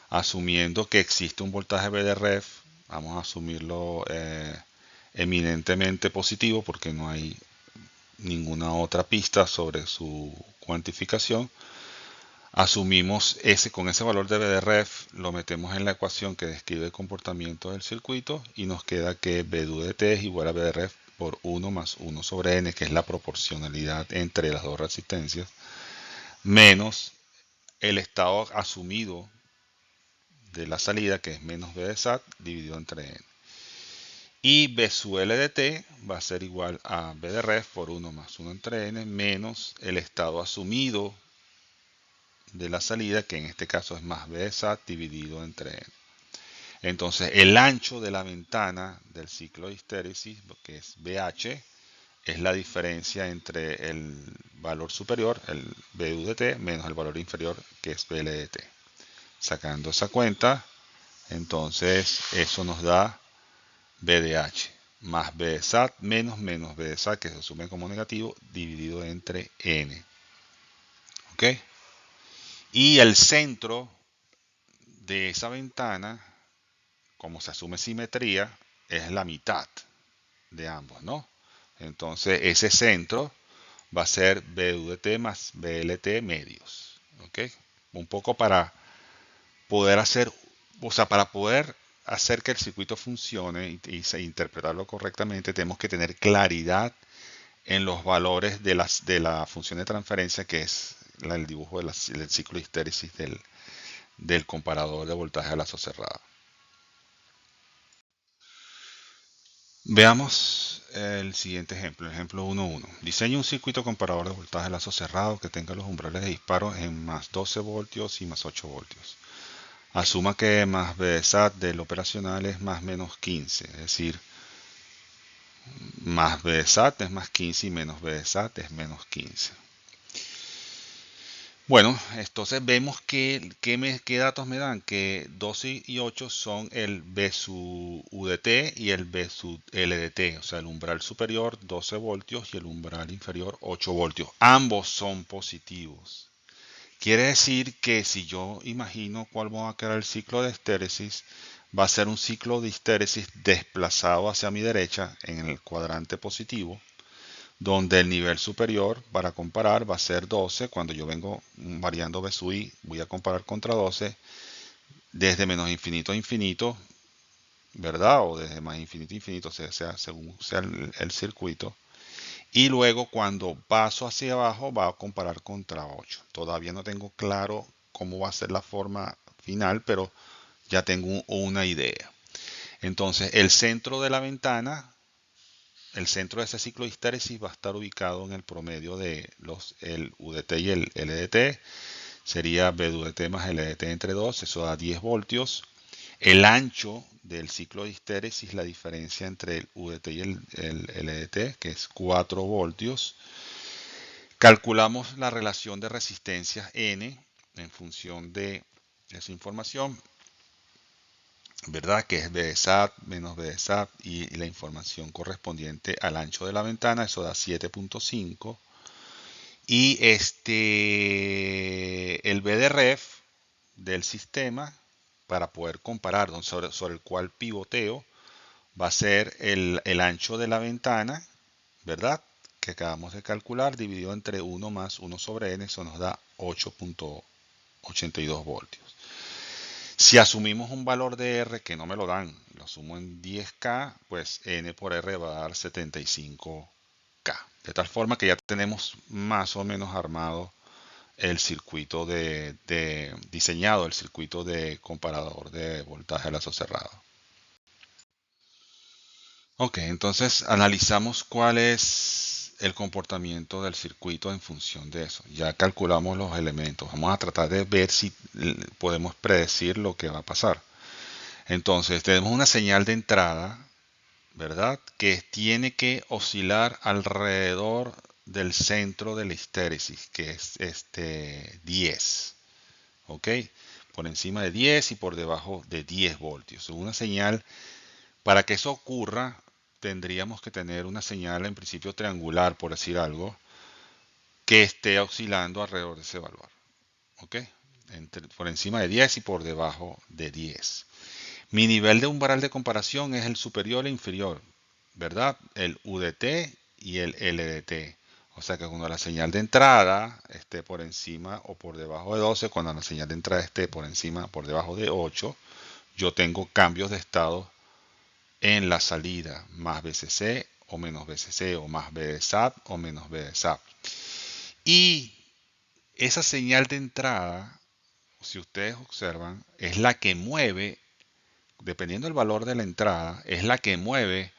asumiendo que existe un voltaje BDREF, vamos a asumirlo eminentemente positivo porque no hay ninguna otra pista sobre su cuantificación. Asumimos con ese valor de BDREF, lo metemos en la ecuación que describe el comportamiento del circuito y nos queda que BDU de T es igual a BDREF por 1 más 1 sobre N, que es la proporcionalidad entre las dos resistencias, menos el estado asumido de la salida, que es menos B de SAT, dividido entre N. Y B sub L de T va a ser igual a B de ref por 1 más 1 entre N, menos el estado asumido de la salida, que en este caso es más B de SAT dividido entre N. Entonces, el ancho de la ventana del ciclo de histéresis, que es BH, es la diferencia entre el valor superior, el BU de T, menos el valor inferior, que es BL de T. Sacando esa cuenta, entonces eso nos da BDH más B de SAT menos B de SAT, que se asume como negativo, dividido entre N. ¿Ok? Y el centro de esa ventana, como se asume simetría, es la mitad de ambos, ¿no? Entonces ese centro va a ser BUDT más BLT medios. ¿Ok? Un poco para poder hacer, o sea, para poder hacer que el circuito funcione y interpretarlo correctamente, tenemos que tener claridad en los valores de la función de transferencia, que es el dibujo del ciclo de histéresis del comparador de voltaje a lazo cerrado. Veamos el siguiente ejemplo, el ejemplo 1.1. Diseña un circuito comparador de voltaje a lazo cerrado que tenga los umbrales de disparo en más 12 voltios y más 8 voltios. Asuma que más B de SAT del operacional es más menos 15, es decir, más B de SAT es más 15 y menos B de SAT es menos 15. Bueno, entonces vemos qué datos me dan, que 12 y 8 son el B sub UDT y el B sub LDT, o sea, el umbral superior 12 voltios y el umbral inferior 8 voltios. Ambos son positivos. Quiere decir que si yo imagino cuál va a quedar el ciclo de histéresis, va a ser un ciclo de histéresis desplazado hacia mi derecha en el cuadrante positivo, donde el nivel superior para comparar va a ser 12. Cuando yo vengo variando B sub I, voy a comparar contra 12. Desde menos infinito a infinito, ¿verdad? O desde más infinito a infinito, o sea, según sea el circuito. Y luego cuando paso hacia abajo va a comparar contra 8. Todavía no tengo claro cómo va a ser la forma final, pero ya tengo una idea. Entonces, el centro de la ventana, el centro de ese ciclo de histéresis va a estar ubicado en el promedio de el UDT y el LDT. Sería B de UDT más LDT entre 2, eso da 10 voltios. El ancho del ciclo de histéresis, la diferencia entre el UDT y el LDT, que es 4 voltios. Calculamos la relación de resistencias N en función de esa información, ¿verdad? Que es B de SAT menos B de SAT y la información correspondiente al ancho de la ventana, eso da 7.5. Y el B de ref del sistema, para poder comparar sobre el cual pivoteo, va a ser el ancho de la ventana, ¿verdad? Que acabamos de calcular, dividido entre 1 más 1 sobre n, eso nos da 8.82 voltios. Si asumimos un valor de R que no me lo dan, lo asumo en 10K, pues N por R va a dar 75K. De tal forma que ya tenemos más o menos armado el circuito diseñado, el circuito de comparador de voltaje a lazo cerrado. Ok, entonces analizamos cuál es el comportamiento del circuito en función de eso. Ya calculamos los elementos. Vamos a tratar de ver si podemos predecir lo que va a pasar. Entonces, tenemos una señal de entrada, ¿verdad? Que tiene que oscilar alrededor del centro de la histéresis, que es 10. ¿Ok? Por encima de 10 y por debajo de 10 voltios. Una señal, para que eso ocurra, tendríamos que tener una señal en principio triangular, por decir algo, que esté oscilando alrededor de ese valor. ¿Ok? Por encima de 10 y por debajo de 10. Mi nivel de umbral de comparación es el superior e inferior, ¿verdad? El UDT y el LDT. O sea que cuando la señal de entrada esté por encima o por debajo de 12, cuando la señal de entrada esté por encima o por debajo de 8, yo tengo cambios de estado en la salida, más BCC o menos BCC, o más B de SAT o menos B de SAT. Y esa señal de entrada, si ustedes observan, es la que mueve, dependiendo del valor de la entrada, es la que mueve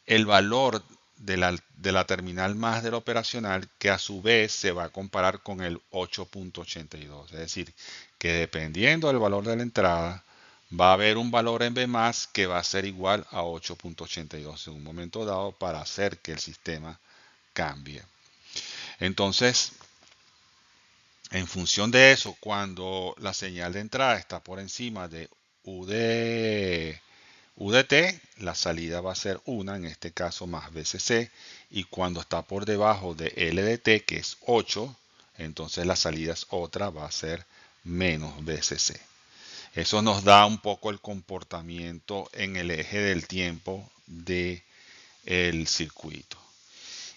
el valor de la terminal más del operacional, que a su vez se va a comparar con el 8.82. Es decir, que dependiendo del valor de la entrada, va a haber un valor en B más que va a ser igual a 8.82 en un momento dado para hacer que el sistema cambie. Entonces, en función de eso, cuando la señal de entrada está por encima de UDT, la salida va a ser 1, en este caso más BCC, y cuando está por debajo de LDT, que es 8, entonces la salida es otra, va a ser menos BCC. Eso nos da un poco el comportamiento en el eje del tiempo del circuito.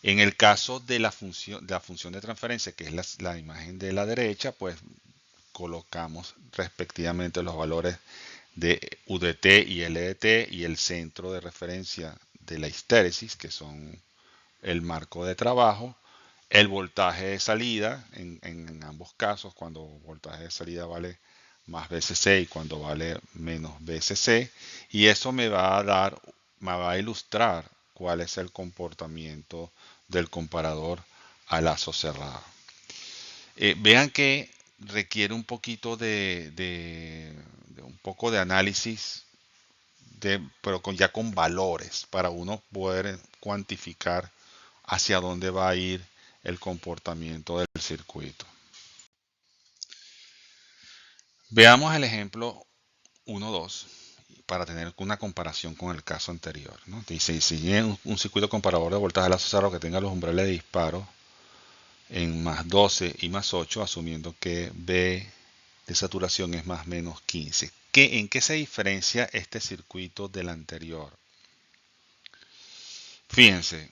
En el caso de la función de transferencia, que es la imagen de la derecha, pues colocamos respectivamente los valores de UDT y LDT y el centro de referencia de la histéresis, que son el marco de trabajo, el voltaje de salida, en ambos casos, cuando voltaje de salida vale más BCC y cuando vale menos BCC, y eso me va a ilustrar cuál es el comportamiento del comparador a lazo cerrado. Vean que requiere un poquito de un poco de análisis, pero ya con valores, para uno poder cuantificar hacia dónde va a ir el comportamiento del circuito. Veamos el ejemplo 1.2 para tener una comparación con el caso anterior, ¿no? Dice, si un circuito comparador de voltaje lazo cerrado que tenga los umbrales de disparo en más 12 y más 8, asumiendo que B de saturación es más menos 15. ¿En qué se diferencia este circuito del anterior? Fíjense,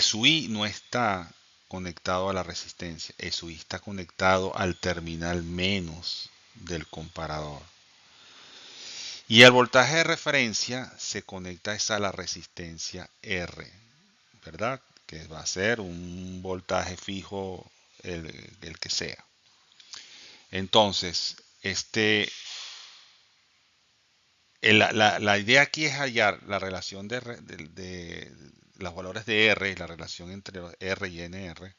SUI no está conectado a la resistencia, SUI está conectado al terminal menos del comparador. Y el voltaje de referencia se conecta a la resistencia R, ¿verdad? Que va a ser un voltaje fijo, el que sea. Entonces, la idea aquí es hallar la relación de los valores de R, la relación entre R y NR,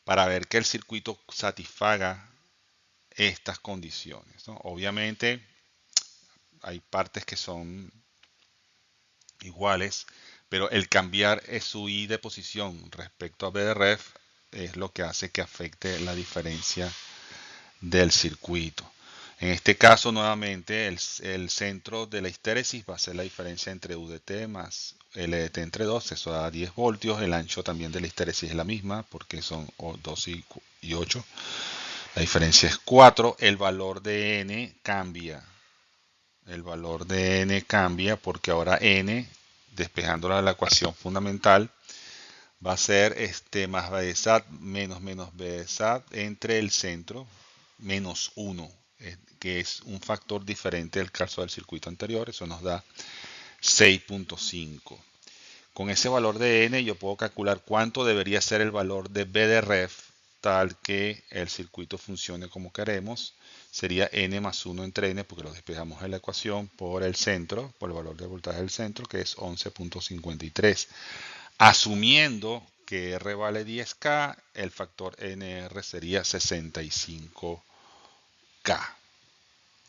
para ver que el circuito satisfaga estas condiciones, ¿no? Obviamente hay partes que son iguales, pero el cambiar su I de posición respecto a B de ref es lo que hace que afecte la diferencia del circuito. En este caso, nuevamente, el centro de la histéresis va a ser la diferencia entre UDT más LDT entre 2, eso da 10 voltios. El ancho también de la histéresis es la misma, porque son 2 y 8. La diferencia es 4. El valor de N cambia. El valor de N cambia porque ahora N, despejándola de la ecuación fundamental, va a ser más B de SAT menos B de SAT entre el centro menos 1, que es un factor diferente del caso del circuito anterior. Eso nos da 6.5. Con ese valor de N yo puedo calcular cuánto debería ser el valor de B de ref tal que el circuito funcione como queremos. Sería N más 1 entre N, porque lo despejamos en la ecuación, por el centro, por el valor de voltaje del centro, que es 11.53. Asumiendo que R vale 10K, el factor NR sería 65K.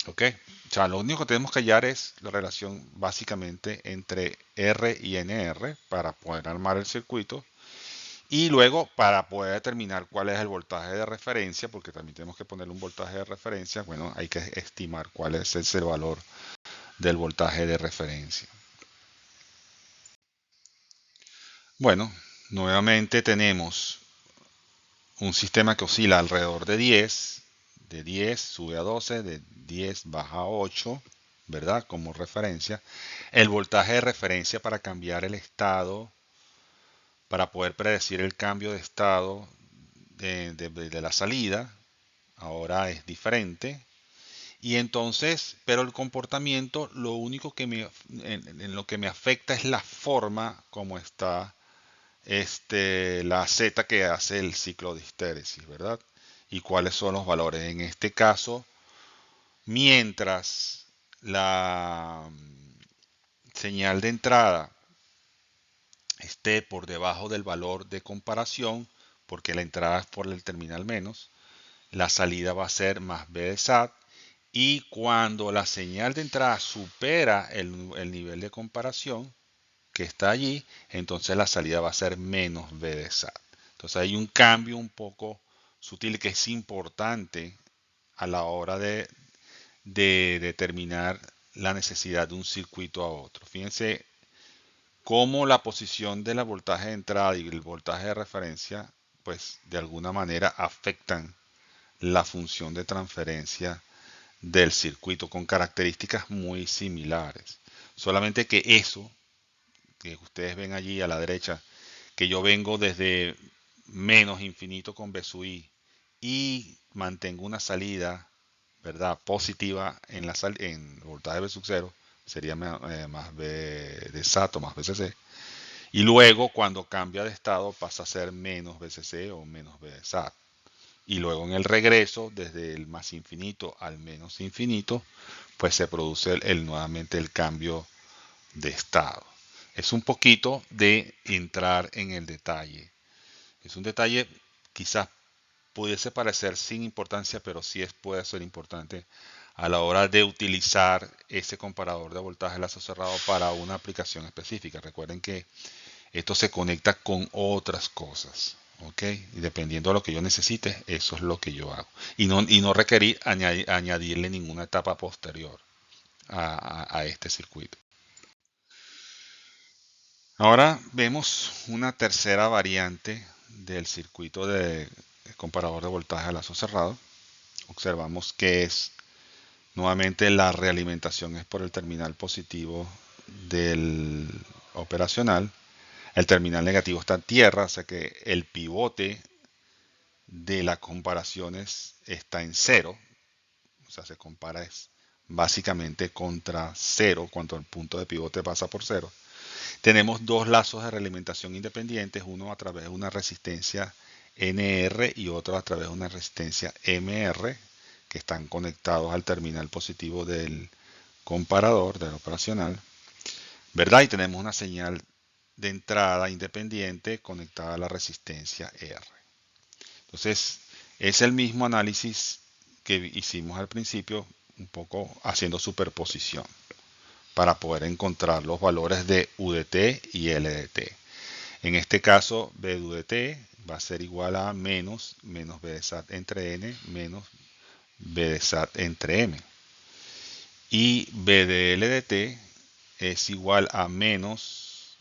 ¿Ok? O sea, lo único que tenemos que hallar es la relación básicamente entre R y NR para poder armar el circuito. Y luego para poder determinar cuál es el voltaje de referencia, porque también tenemos que ponerle un voltaje de referencia, bueno, hay que estimar cuál es ese valor del voltaje de referencia. Bueno, nuevamente tenemos un sistema que oscila alrededor de 10 sube a 12, de 10 baja a 8, ¿verdad? Como referencia. El voltaje de referencia para cambiar el estado, para poder predecir el cambio de estado de la salida, ahora es diferente. Y entonces, pero el comportamiento, lo único que en lo que me afecta es la forma como está la Z que hace el ciclo de histéresis, ¿verdad? Y cuáles son los valores. En este caso, mientras la señal de entrada esté por debajo del valor de comparación, porque la entrada es por el terminal menos, la salida va a ser más B de SAT. Y cuando la señal de entrada supera el nivel de comparación que está allí, entonces la salida va a ser menos B de SAT. Entonces hay un cambio un poco sutil que es importante a la hora de determinar la necesidad de un circuito a otro. Fíjense cómo la posición de la voltaje de entrada y el voltaje de referencia, pues de alguna manera afectan la función de transferencia del circuito con características muy similares. Solamente que eso que ustedes ven allí a la derecha, que yo vengo desde menos infinito con B sub I y mantengo una salida, ¿verdad? Positiva en voltaje B sub 0, sería más B de SAT o más BCC. Y luego cuando cambia de estado pasa a ser menos BCC o menos B de SAT. Y luego en el regreso, desde el más infinito al menos infinito, pues se produce nuevamente el cambio de estado. Es un poquito de entrar en el detalle. Es un detalle quizás pudiese parecer sin importancia, pero sí puede ser importante a la hora de utilizar ese comparador de voltaje lazo cerrado para una aplicación específica. Recuerden que esto se conecta con otras cosas. ¿Ok? Y dependiendo de lo que yo necesite, eso es lo que yo hago. Y no requerir añadirle ninguna etapa posterior a este circuito. Ahora vemos una tercera variante del circuito de comparador de voltaje a lazo cerrado. Observamos que es nuevamente la realimentación es por el terminal positivo del operacional. El terminal negativo está en tierra, o sea que el pivote de las comparaciones está en cero. O sea, se compara es básicamente contra cero cuando el punto de pivote pasa por cero. Tenemos dos lazos de realimentación independientes, uno a través de una resistencia NR y otro a través de una resistencia MR, que están conectados al terminal positivo del comparador, del operacional, ¿verdad? Y tenemos una señal de entrada independiente conectada a la resistencia R. Entonces, es el mismo análisis que hicimos al principio, un poco haciendo superposición para poder encontrar los valores de UDT y LDT. En este caso, B de UDT va a ser igual a menos B de SAT entre N menos B de SAT entre M. Y B de LDT es igual a menos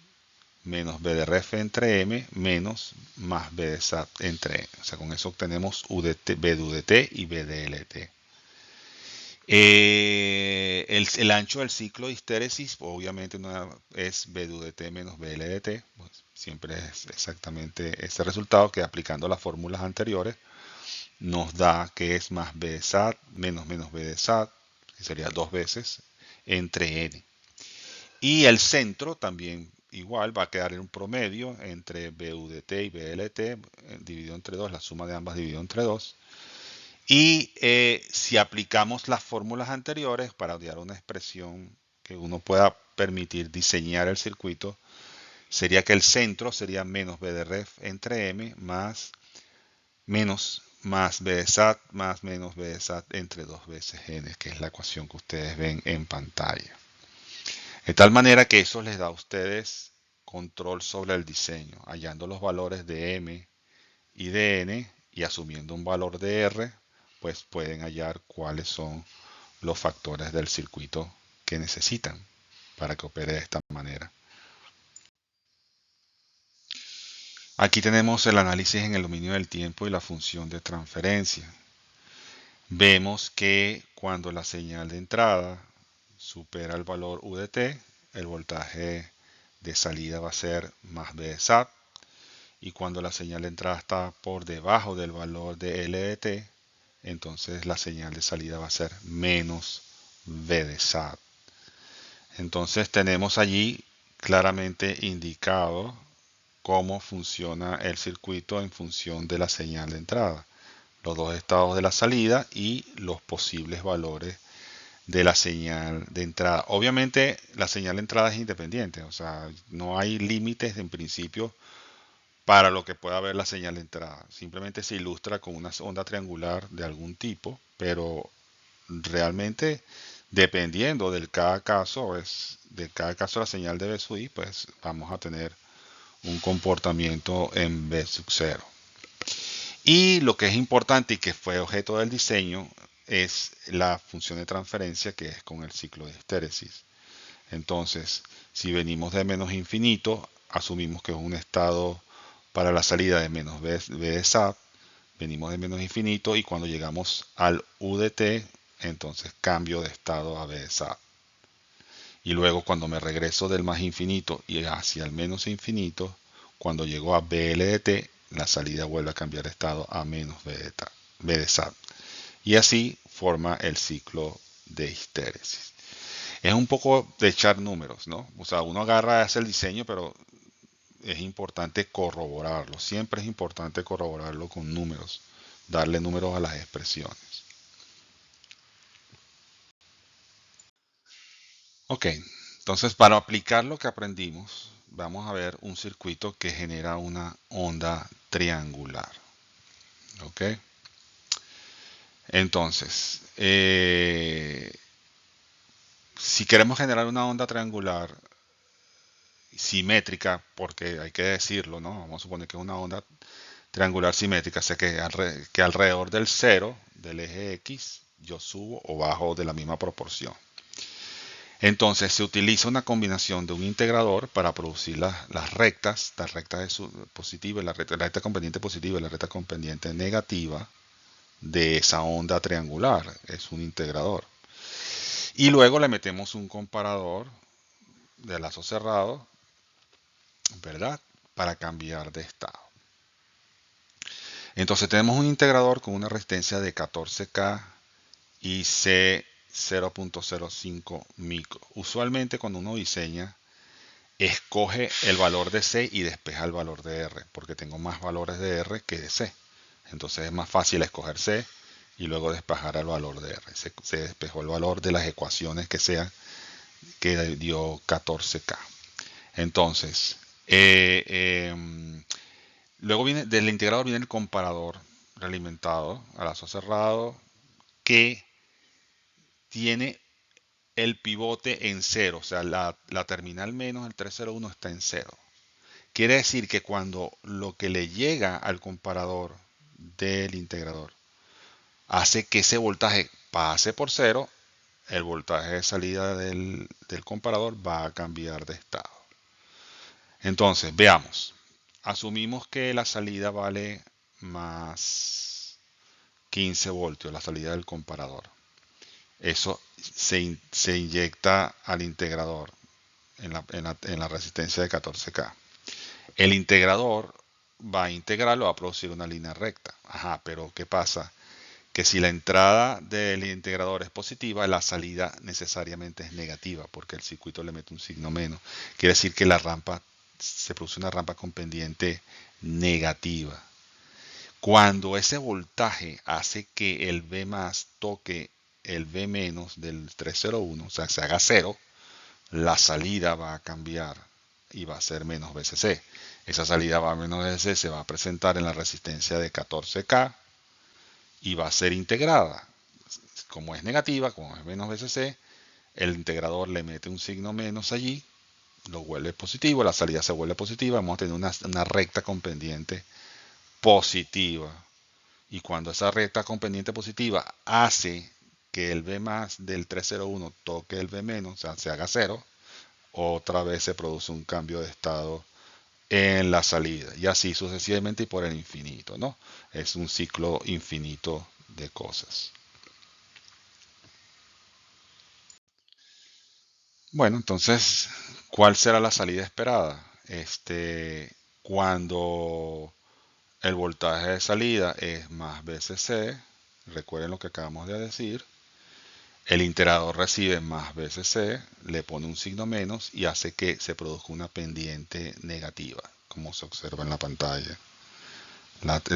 B de ref entre M menos más B de SAT entre M. O sea, con eso obtenemos UDT, B de UDT y B de LDT. El ancho del ciclo de histéresis, obviamente es B de UDT menos B de LDT. Pues siempre es exactamente ese resultado que aplicando las fórmulas anteriores nos da que es más B de SAT menos B de SAT, que sería dos veces, entre N. Y el centro también igual va a quedar en un promedio entre BUDT y BLT, dividido entre 2, la suma de ambas dividido entre 2. Y si aplicamos las fórmulas anteriores para dar una expresión que uno pueda permitir diseñar el circuito, sería que el centro sería menos B de ref entre M más menos más B de SAT más menos B de SAT entre 2 veces N, que es la ecuación que ustedes ven en pantalla. De tal manera que eso les da a ustedes control sobre el diseño, hallando los valores de M y de N y asumiendo un valor de R, pues pueden hallar cuáles son los factores del circuito que necesitan para que opere de esta manera. Aquí tenemos el análisis en el dominio del tiempo y la función de transferencia. Vemos que cuando la señal de entrada supera el valor UDT, el voltaje de salida va a ser más B de SAT, y cuando la señal de entrada está por debajo del valor de LDT, entonces la señal de salida va a ser menos B de SAT. Entonces tenemos allí claramente indicado cómo funciona el circuito en función de la señal de entrada, los dos estados de la salida y los posibles valores de la señal de entrada. Obviamente la señal de entrada es independiente, o sea, no hay límites en principio para lo que pueda ver la señal de entrada. Simplemente se ilustra con una onda triangular de algún tipo, pero realmente dependiendo de cada caso de la señal de B sub I, pues vamos a tener un comportamiento en B sub 0. Y lo que es importante y que fue objeto del diseño es la función de transferencia, que es con el ciclo de histéresis. Entonces, si venimos de menos infinito, asumimos que es un estado para la salida de menos B de SAT, venimos de menos infinito y cuando llegamos al UDT, entonces cambio de estado a B de SAT. Y luego cuando me regreso del más infinito y hacia el menos infinito, cuando llego a BLDT, la salida vuelve a cambiar de estado a menos B de SAT. Y así forma el ciclo de histéresis. Es un poco de echar números, ¿no? O sea, uno agarra, hace el diseño, pero es importante corroborarlo. Siempre es importante corroborarlo con números, darle números a las expresiones. Ok, entonces para aplicar lo que aprendimos, vamos a ver un circuito que genera una onda triangular. Ok, entonces, si queremos generar una onda triangular simétrica, porque hay que decirlo, ¿no? Vamos a suponer que es una onda triangular simétrica, sé que alrededor del cero del eje X yo subo o bajo de la misma proporción. Entonces se utiliza una combinación de un integrador para producir las rectas, positiva, la recta compendiente positiva y la recta compendiente negativa de esa onda triangular. Es un integrador. Y luego le metemos un comparador de lazo cerrado, ¿verdad? Para cambiar de estado. Entonces tenemos un integrador con una resistencia de 14K y C 0.05 micro. Usualmente cuando uno diseña, escoge el valor de C y despeja el valor de R, porque tengo más valores de R que de C. Entonces es más fácil escoger C y luego despejar el valor de R. Se despejó el valor de las ecuaciones que sean, que dio 14K. Entonces, luego viene del integrador, viene el comparador realimentado a lazo cerrado, que tiene el pivote en cero, o sea, la terminal menos el 301 está en cero. Quiere decir que cuando lo que le llega al comparador del integrador hace que ese voltaje pase por cero, el voltaje de salida del comparador va a cambiar de estado. Entonces, veamos. Asumimos que la salida vale más 15 voltios, la salida del comparador. Eso se inyecta al integrador en la resistencia de 14K. El integrador va a integrarlo, va a producir una línea recta. Ajá, pero ¿qué pasa? Que si la entrada del integrador es positiva, la salida necesariamente es negativa, porque el circuito le mete un signo menos. Quiere decir que la rampa, se produce una rampa con pendiente negativa. Cuando ese voltaje hace que el V más toque el V menos del 301, o sea, se haga cero, la salida va a cambiar y va a ser menos VCC. Esa salida va a menos VCC, se va a presentar en la resistencia de 14K y va a ser integrada. Como es negativa, como es menos VCC, el integrador le mete un signo menos allí, lo vuelve positivo, la salida se vuelve positiva, vamos a tener una recta con pendiente positiva. Y cuando esa recta con pendiente positiva hace que el V más del 301 toque el V menos, o sea, se haga cero, otra vez se produce un cambio de estado en la salida. Y así sucesivamente y por el infinito, ¿no? Es un ciclo infinito de cosas. Bueno, entonces, ¿cuál será la salida esperada? Cuando el voltaje de salida es más VCC, recuerden lo que acabamos de decir, el integrador recibe más VCC, le pone un signo menos y hace que se produzca una pendiente negativa, como se observa en la pantalla.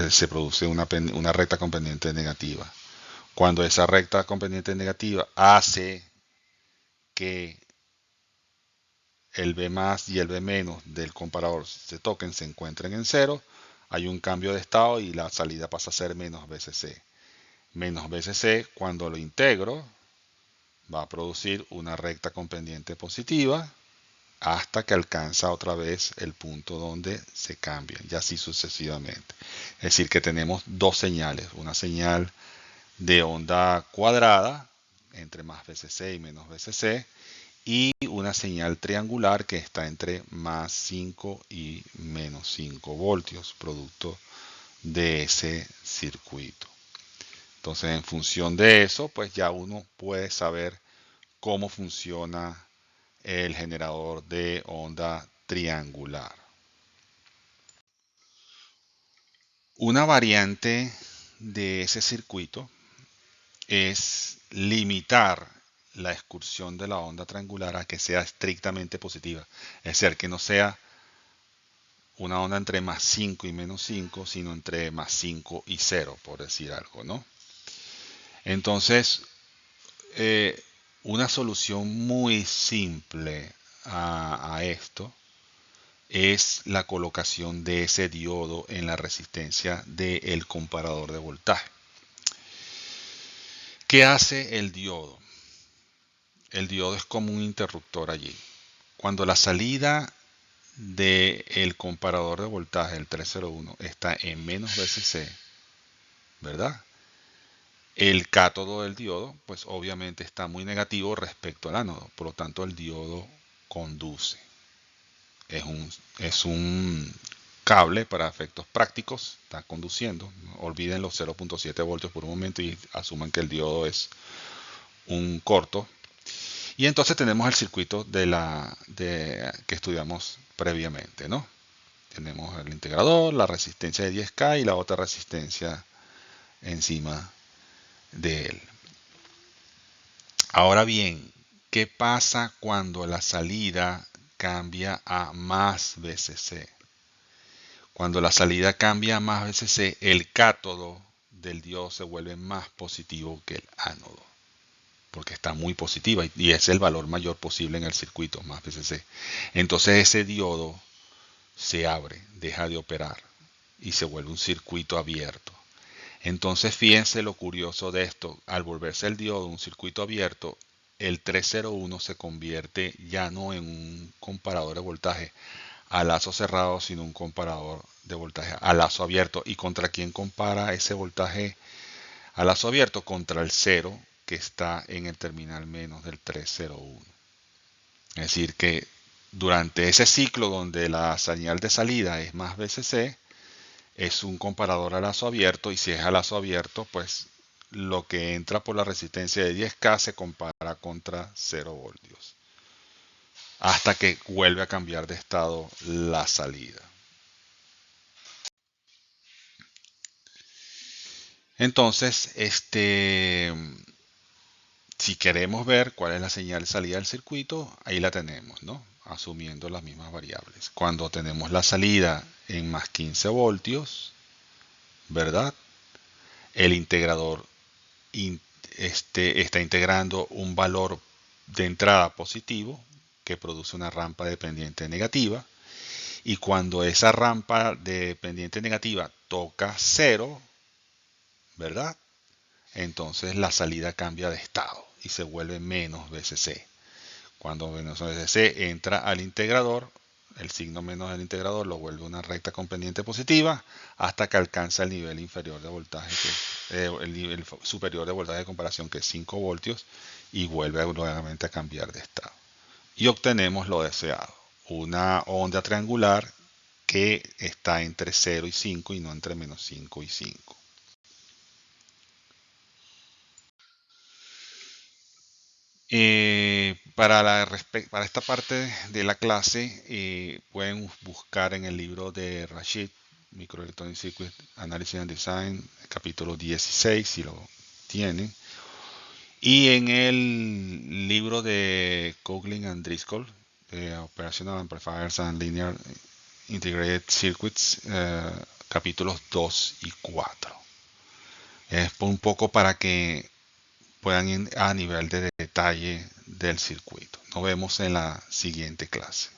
Se produce una recta con pendiente negativa. Cuando esa recta con pendiente negativa hace que el B más y el B menos del comparador se toquen, se encuentren en cero, hay un cambio de estado y la salida pasa a ser menos VCC. Menos VCC, cuando lo integro, va a producir una recta con pendiente positiva hasta que alcanza otra vez el punto donde se cambia, y así sucesivamente. Es decir, que tenemos dos señales, una señal de onda cuadrada entre más VCC y menos VCC, y una señal triangular que está entre más 5 y menos 5 voltios, producto de ese circuito. Entonces, en función de eso, pues ya uno puede saber cómo funciona el generador de onda triangular. Una variante de ese circuito es limitar la excursión de la onda triangular a que sea estrictamente positiva. Es decir, que no sea una onda entre más 5 y menos 5, sino entre más 5 y 0, por decir algo, ¿no? Entonces, eh, una solución muy simple a esto es la colocación de ese diodo en la resistencia del comparador de voltaje. ¿Qué hace el diodo? El diodo es como un interruptor allí. Cuando la salida del comparador de voltaje, el 301, está en menos VCC, ¿verdad? El cátodo del diodo, pues obviamente está muy negativo respecto al ánodo, por lo tanto el diodo conduce. Es un cable para efectos prácticos, está conduciendo. Olviden los 0.7 voltios por un momento y asuman que el diodo es un corto. Y entonces tenemos el circuito que estudiamos previamente, ¿no? Tenemos el integrador, la resistencia de 10K y la otra resistencia encima de él. Ahora bien, ¿qué pasa cuando la salida cambia a más VCC? Cuando la salida cambia a más VCC, el cátodo del diodo se vuelve más positivo que el ánodo, porque está muy positiva y es el valor mayor posible en el circuito, más VCC. Entonces ese diodo se abre, deja de operar y se vuelve un circuito abierto. Entonces fíjense lo curioso de esto, al volverse el diodo un circuito abierto, el 301 se convierte ya no en un comparador de voltaje a lazo cerrado, sino un comparador de voltaje a lazo abierto. ¿Y contra quién compara ese voltaje a lazo abierto? Contra el cero que está en el terminal menos del 301. Es decir, que durante ese ciclo donde la señal de salida es más VCC, es un comparador a lazo abierto, y si es a lazo abierto, pues lo que entra por la resistencia de 10K se compara contra 0 voltios hasta que vuelve a cambiar de estado la salida. Entonces, si queremos ver cuál es la señal de salida del circuito, ahí la tenemos, ¿no? Asumiendo las mismas variables. Cuando tenemos la salida en más 15 voltios, ¿verdad? El integrador está integrando un valor de entrada positivo que produce una rampa de pendiente negativa. Y cuando esa rampa de pendiente negativa toca 0, ¿verdad? Entonces la salida cambia de estado y se vuelve menos VCC. Cuando menos VCC entra al integrador, el signo menos del integrador lo vuelve una recta con pendiente positiva hasta que alcanza el nivel inferior de voltaje, el nivel superior de voltaje de comparación, que es 5 voltios, y vuelve nuevamente a cambiar de estado. Y obtenemos lo deseado, una onda triangular que está entre 0 y 5 y no entre menos 5 y 5. Para esta parte de la clase pueden buscar en el libro de Rashid, Microelectronic Circuit Analysis and Design, capítulo 16, si lo tienen. Y en el libro de Coughlin and Driscoll, Operational Amplifiers and Linear Integrated Circuits, capítulos 2 y 4. Es un poco para que puedan ir a nivel de detalle del circuito. Nos vemos en la siguiente clase.